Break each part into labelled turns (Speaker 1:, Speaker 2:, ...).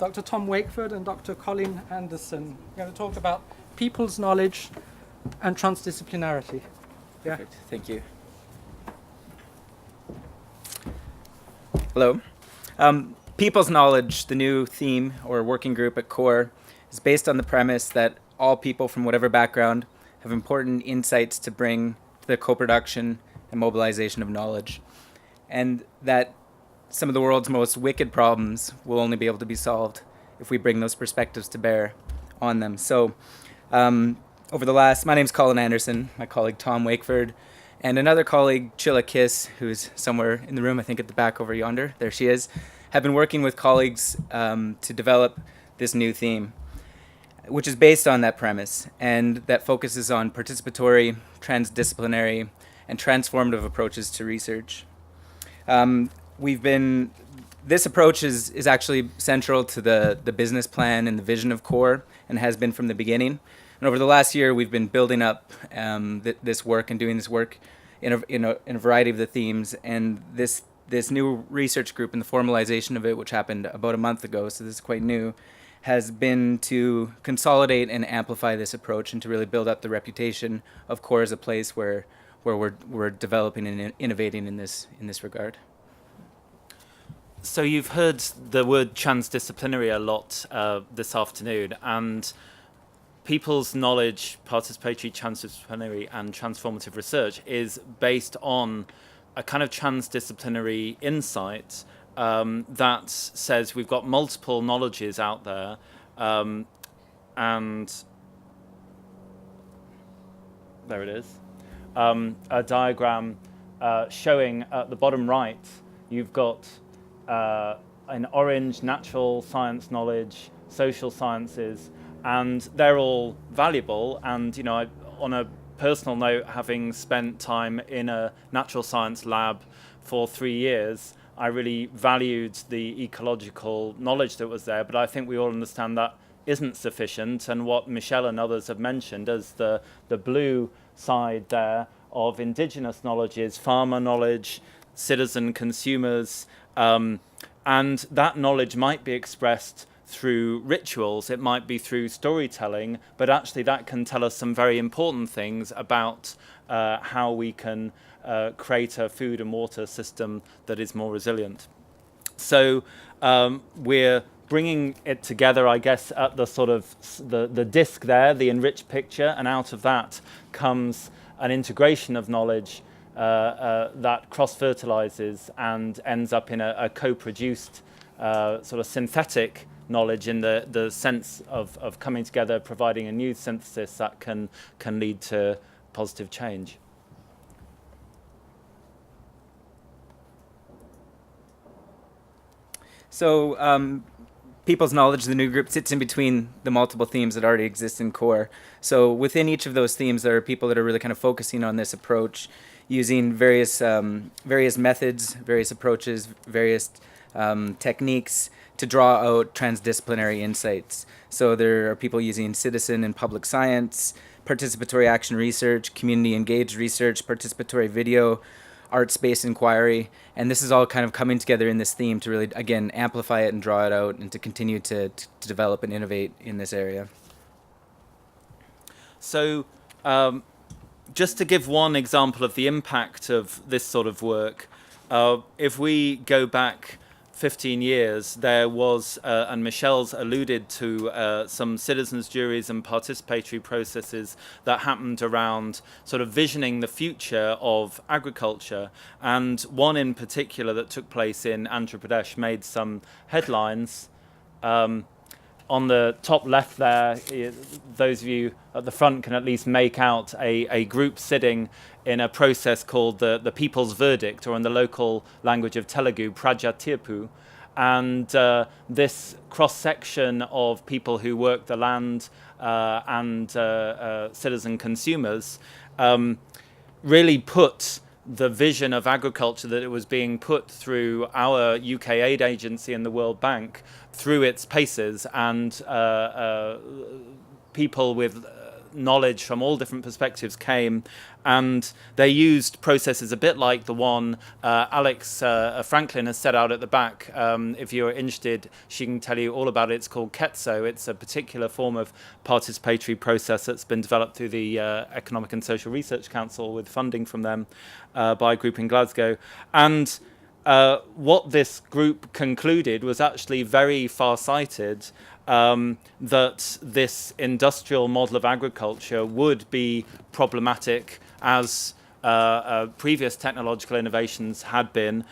Speaker 1: Dr. Tom Wakeford and Dr. Colin Anderson. We're going to talk about people's knowledge and transdisciplinarity. Yeah.
Speaker 2: Perfect. Thank you. Hello. People's knowledge, the new theme or working group at CAWR, is based on the premise that all people from whatever background have important insights to bring to the co-production and mobilization of knowledge, and that some of the world's most wicked problems will only be able to be solved if we bring those perspectives to bear on them. So my name's Colin Anderson, my colleague Tom Wakeford, and another colleague, Chilla Kiss, who's somewhere in the room, I think at the back over yonder, there she is, have been working with colleagues to develop this new theme, which is based on that premise and that focuses on participatory, transdisciplinary, and transformative approaches to research. This approach is actually central to the business plan and the vision of CAWR and has been from the beginning. And over the last year, we've been building up this work and doing this work in a variety of the themes. And this new research group and the formalization of it, which happened about a month ago, so this is quite new, has been to consolidate and amplify this approach and to really build up the reputation of CAWR as a place where we're developing and innovating in this regard.
Speaker 3: So you've heard the word transdisciplinary a lot this afternoon, and people's knowledge, participatory, transdisciplinary, and transformative research is based on a kind of transdisciplinary insight that says we've got multiple knowledges out there, and there it is, a diagram showing at the bottom right, you've got in orange natural science knowledge, social sciences, and they're all valuable. And on a personal note, having spent time in a natural science lab for 3 years, I really valued the ecological knowledge that was there, but I think we all understand that isn't sufficient. And what Michelle and others have mentioned as the blue side there of indigenous knowledge is farmer knowledge, citizen consumers, and that knowledge might be expressed through rituals, it might be through storytelling, but actually that can tell us some very important things about how we can create a food and water system that is more resilient. So we're bringing it together, I guess, at the sort of the disc there, the enriched picture, and out of that comes an integration of knowledge that cross-fertilizes and ends up in a co-produced sort of synthetic knowledge in the sense of coming together, providing a new synthesis that can lead to positive change.
Speaker 2: So people's knowledge, the new group, sits in between the multiple themes that already exist in CAWR. So within each of those themes, there are people that are really kind of focusing on this approach, using various methods, various approaches, various techniques to draw out transdisciplinary insights. So there are people using citizen and public science, participatory action research, community engaged research, participatory video, art-based inquiry, and this is all kind of coming together in this theme to really, again, amplify it and draw it out and to continue to develop and innovate in this area.
Speaker 3: So just to give one example of the impact of this sort of work, if we go back 15 years, there was, and Michelle's alluded to, some citizens' juries and participatory processes that happened around sort of visioning the future of agriculture. And one in particular that took place in Andhra Pradesh made some headlines. On the top left there, those of you at the front can at least make out a group sitting in a process called the People's Verdict, or in the local language of Telugu, Praja Tirpu. And this cross-section of people who work the land and citizen consumers really put the vision of agriculture that it was being put through our UK aid agency and the World Bank through its paces, and people with knowledge from all different perspectives came, and they used processes a bit like the one Alex Franklin has set out at the back. If you're interested, she can tell you all about it. It's called KETSO. It's a particular form of participatory process that's been developed through the Economic and Social Research Council with funding from them by a group in Glasgow. And what this group concluded was actually very far-sighted, that this industrial model of agriculture would be problematic as previous technological innovations had been,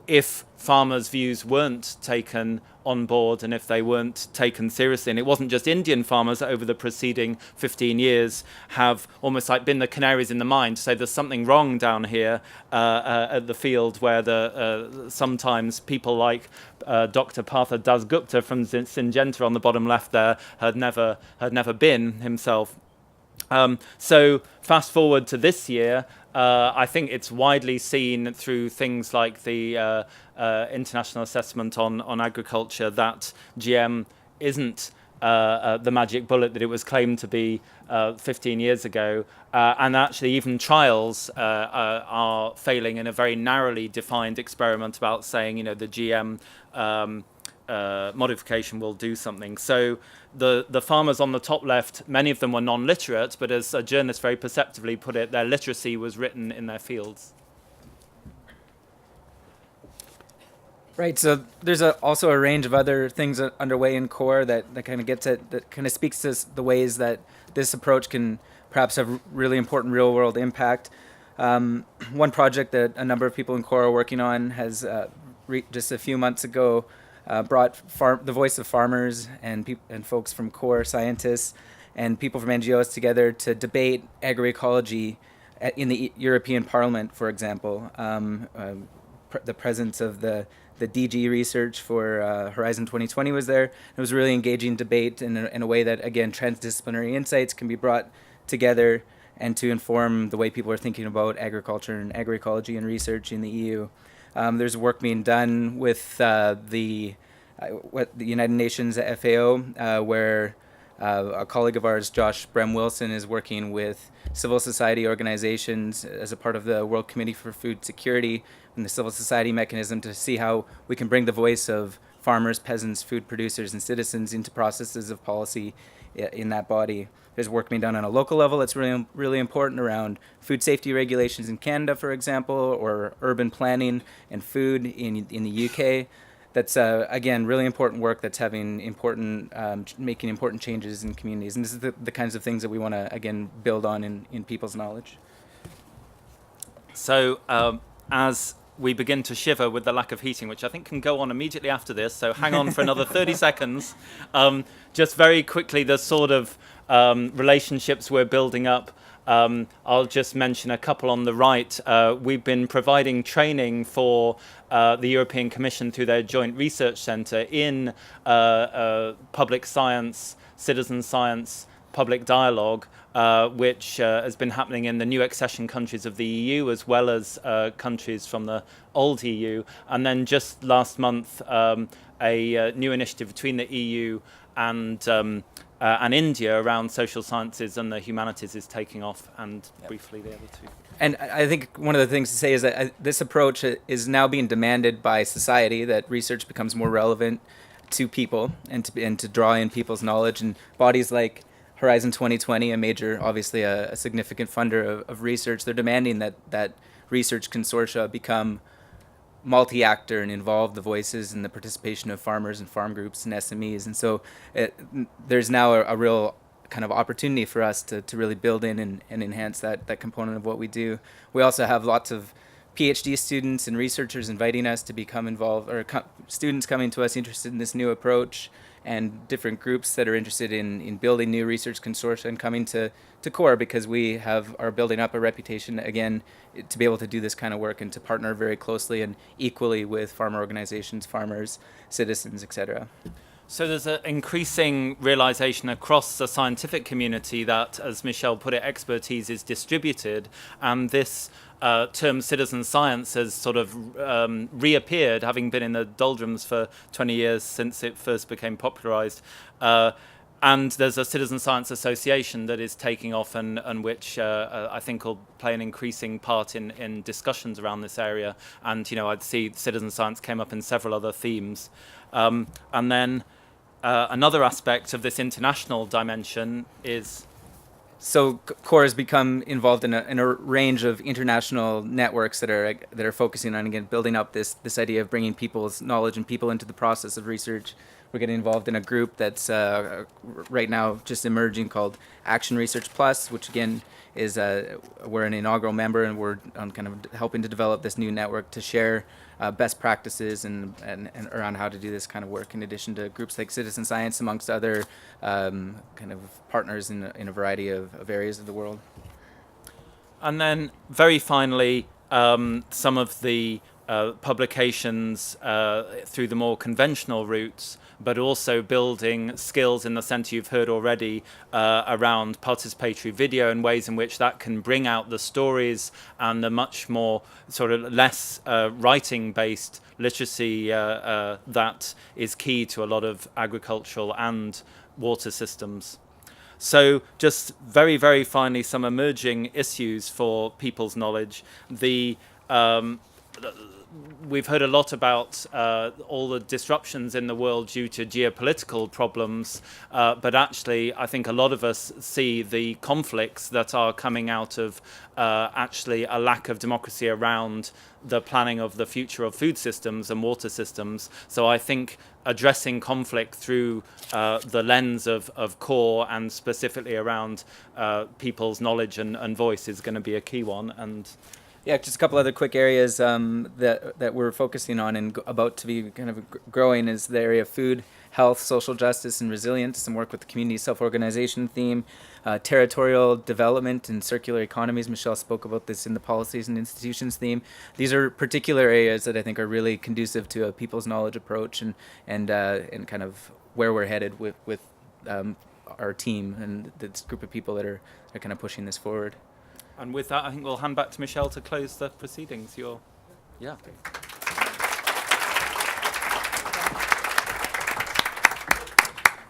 Speaker 3: if farmers' views weren't taken on board and if they weren't taken seriously. And it wasn't just Indian farmers that over the preceding 15 years have almost like been the canaries in the mine to say there's something wrong down here at the field, where sometimes people like Dr. Partha Dasgupta from Syngenta on the bottom left there had never been himself. So fast forward to this year, I think it's widely seen through things like the International Assessment on Agriculture that GM isn't the magic bullet that it was claimed to be 15 years ago. And actually even trials are failing in a very narrowly defined experiment about saying, the GM modification will do something. So the farmers on the top left, many of them were non-literate, but as a journalist very perceptively put it, their literacy was written in their fields.
Speaker 2: Right, so there's also a range of other things underway in CAWR that kind of gets at, that kind of speaks to the ways that this approach can perhaps have really important real-world impact. One project that a number of people in CAWR are working on has just a few months ago brought the voice of farmers and folks from CAWR, scientists, and people from NGOs together to debate agroecology in the European Parliament, for example. The presence of the DG research for Horizon 2020 was there. It was a really engaging debate in a way that, again, transdisciplinary insights can be brought together and to inform the way people are thinking about agriculture and agroecology and research in the EU. There's work being done with the United Nations FAO, where a colleague of ours, Josh Brem-Wilson, is working with civil society organizations as a part of the World Committee for Food Security and the civil society mechanism to see how we can bring the voice of farmers, peasants, food producers, and citizens into processes of policy in that body. There's work being done on a local level that's really, really important around food safety regulations in Canada, for example, or urban planning and food in the UK. That's, again, really important work that's having making important changes in communities. And this is the kinds of things that we want to, again, build on in people's knowledge.
Speaker 3: So as we begin to shiver with the lack of heating, which I think can go on immediately after this, so hang on for another 30 seconds. Just very quickly, the sort of relationships we're building up. I'll just mention a couple on the right. We've been providing training for the European Commission through their Joint Research Centre in public science, citizen science, public dialogue, which has been happening in the new accession countries of the EU as well as countries from the old EU. And then just last month, a new initiative between the EU and India around social sciences and the humanities is taking off, and briefly the other two.
Speaker 2: And I think one of the things to say is that this approach is now being demanded by society, that research becomes more relevant to people and to draw in people's knowledge. And bodies like Horizon 2020, obviously a significant funder of research, they're demanding that research consortia become multi-actor and involve the voices and the participation of farmers and farm groups and SMEs. And so there's now a real kind of opportunity for us to really build in and enhance that component of what we do. We also have lots of PhD students and researchers inviting us to become involved, or students coming to us interested in this new approach, and different groups that are interested in building new research consortia and coming to CAWR, because we are building up a reputation, again, to be able to do this kind of work and to partner very closely and equally with farmer organizations, farmers, citizens, etc.
Speaker 3: So there's an increasing realization across the scientific community that, as Michelle put it, expertise is distributed, and this term citizen science has sort of reappeared, having been in the doldrums for 20 years since it first became popularized. And there's a citizen science association that is taking off and which I think will play an increasing part in discussions around this area. And, I'd see citizen science came up in several other themes. And then another aspect of this international dimension is...
Speaker 2: So CAWR has become involved in a range of international networks that are focusing on, again, building up this idea of bringing people's knowledge and people into the process of research. We're getting involved in a group that's right now just emerging called Action Research Plus, which again is we're an inaugural member, and we're kind of helping to develop this new network to share best practices and around how to do this kind of work, in addition to groups like Citizen Science, amongst other kind of partners in a variety of areas of the world.
Speaker 3: And then very finally, some of the publications through the more conventional routes, but also building skills in the centre you've heard already around participatory video and ways in which that can bring out the stories and the much more sort of less writing-based literacy that is key to a lot of agricultural and water systems. So just very, very finally, some emerging issues for people's knowledge. We've heard a lot about all the disruptions in the world due to geopolitical problems, but actually I think a lot of us see the conflicts that are coming out of actually a lack of democracy around the planning of the future of food systems and water systems. So I think addressing conflict through the lens of CAWR and specifically around people's knowledge and voice is going to be a key one. And
Speaker 2: yeah, just a couple other quick areas that we're focusing on and about to be kind of growing is the area of food, health, social justice, and resilience, some work with the community self-organization theme, territorial development and circular economies. Michelle spoke about this in the policies and institutions theme. These are particular areas that I think are really conducive to a people's knowledge approach and kind of where we're headed with our team and this group of people that are kind of pushing this forward.
Speaker 3: with that, I think we'll hand back to Michelle to close the proceedings. Yeah.